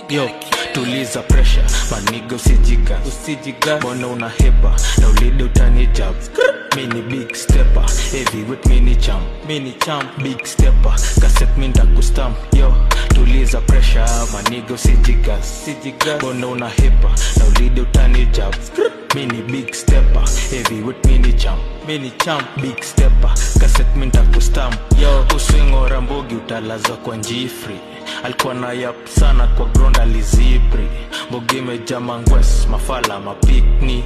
Yo, tuliza pressure, maniga usijigas. Mbona unahepa, na ulide utanijab. Mini big stepper, heavyweight mini champ, big stepper, cassette minta kustamp. Yo, tuliza pressure, maniga usijigas. Mbona unahepa, na ulide utanijab. Mini big stepper, heavyweight mini champ, big stepper, cassette minta kustamp. Yo, uswingo rambogi utalazwa kwa njifri. Alikuwa na yap sana kwa ground alizibri. Mbogi mejama ngwes, mafala mapikni.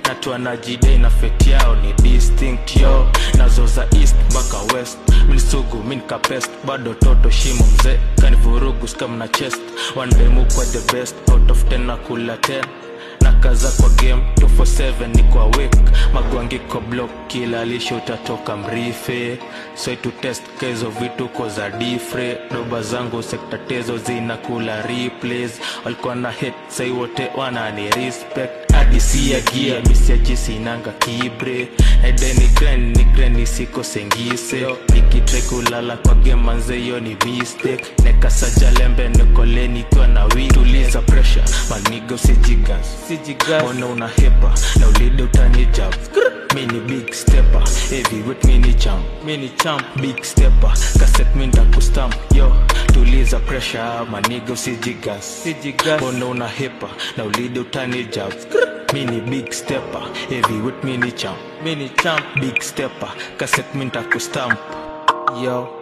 Natu wanajidai na fate yao ni distinct. Yo, nazo za east mpaka west. Milisugu, minka pest, bado toto shimo mze. Kanivurugu scam na chest. One day mukwa the best, out of 10 na kula 10. Nakaza kwa game, 247 ni kwa wake. Magwangi kwa block, kila lisho utatoka mrife. So to test kezo vitu koza difre. Doba zangu sekta tezo zina kula replays. Walikuwa na hate, say wote wana ni respect. Adisi ya gia, misi ya jisi inanga kibre. Ede ni grind nisiko sengise. Nikitre kulala kwa game manze yo ni mistake. Nekasaja lembe nikoleni kwa na wii. Tuliza pressure, maniga usijigas. Mbona unahepa, na ulide utanijab. Mini big stepper, heavyweight mini champ, big stepper, cassette minta kustamp. Yo, tuliza pressure, maniga usijigas. Mbona unahepa, na ulide utanijab. Mini big stepper, heavyweight mini champ, big stepper, cassette minta kustamp. Yo.